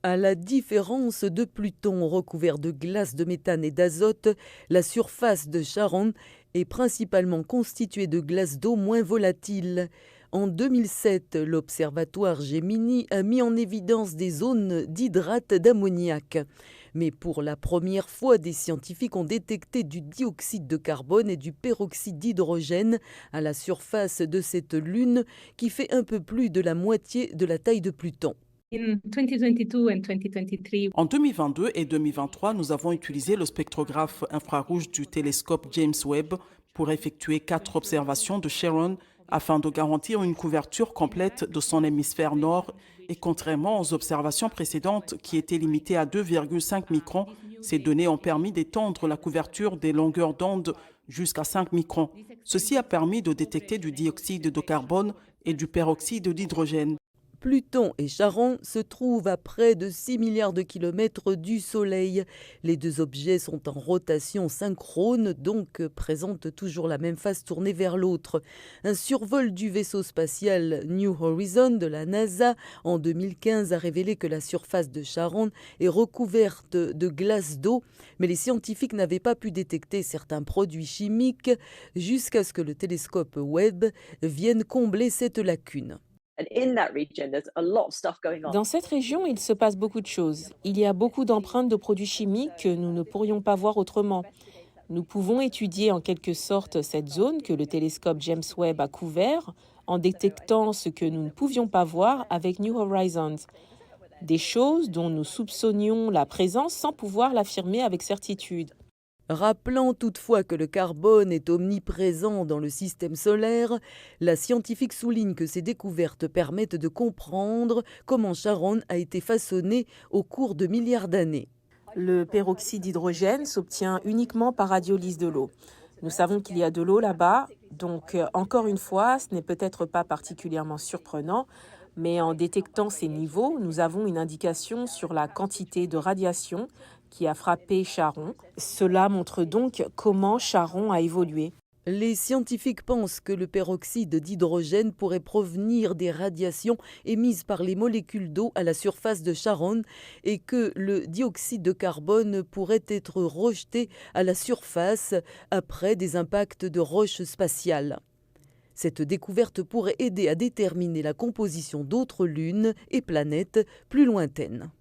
À la différence de Pluton recouvert de glace de méthane et d'azote, la surface de Charon est principalement constituée de glace d'eau moins volatile. En 2007, l'observatoire Gemini a mis en évidence des zones d'hydrate d'ammoniac. Mais pour la première fois, des scientifiques ont détecté du dioxyde de carbone et du peroxyde d'hydrogène à la surface de cette lune qui fait un peu plus de la moitié de la taille de Pluton. En 2022 et 2023, nous avons utilisé le spectrographe infrarouge du télescope James Webb pour effectuer 4 observations de Charon afin de garantir une couverture complète de son hémisphère nord. Et contrairement aux observations précédentes qui étaient limitées à 2,5 microns, ces données ont permis d'étendre la couverture des longueurs d'onde jusqu'à 5 microns. Ceci a permis de détecter du dioxyde de carbone et du peroxyde d'hydrogène. Pluton et Charon se trouvent à près de 6 milliards de kilomètres du Soleil. Les deux objets sont en rotation synchrone, donc présentent toujours la même face tournée vers l'autre. Un survol du vaisseau spatial New Horizon de la NASA en 2015 a révélé que la surface de Charon est recouverte de glace d'eau, mais les scientifiques n'avaient pas pu détecter certains produits chimiques jusqu'à ce que le télescope Webb vienne combler cette lacune. Dans cette région, il se passe beaucoup de choses. Il y a beaucoup d'empreintes de produits chimiques que nous ne pourrions pas voir autrement. Nous pouvons étudier en quelque sorte cette zone que le télescope James Webb a couvert en détectant ce que nous ne pouvions pas voir avec New Horizons. Des choses dont nous soupçonnions la présence sans pouvoir l'affirmer avec certitude. Rappelant toutefois que le carbone est omniprésent dans le système solaire, la scientifique souligne que ces découvertes permettent de comprendre comment Charon a été façonné au cours de milliards d'années. Le peroxyde d'hydrogène s'obtient uniquement par radiolyse de l'eau. Nous savons qu'il y a de l'eau là-bas, donc encore une fois, ce n'est peut-être pas particulièrement surprenant, mais en détectant ces niveaux, nous avons une indication sur la quantité de radiation qui a frappé Charon. Cela montre donc comment Charon a évolué. Les scientifiques pensent que le peroxyde d'hydrogène pourrait provenir des radiations émises par les molécules d'eau à la surface de Charon et que le dioxyde de carbone pourrait être rejeté à la surface après des impacts de roches spatiales. Cette découverte pourrait aider à déterminer la composition d'autres lunes et planètes plus lointaines.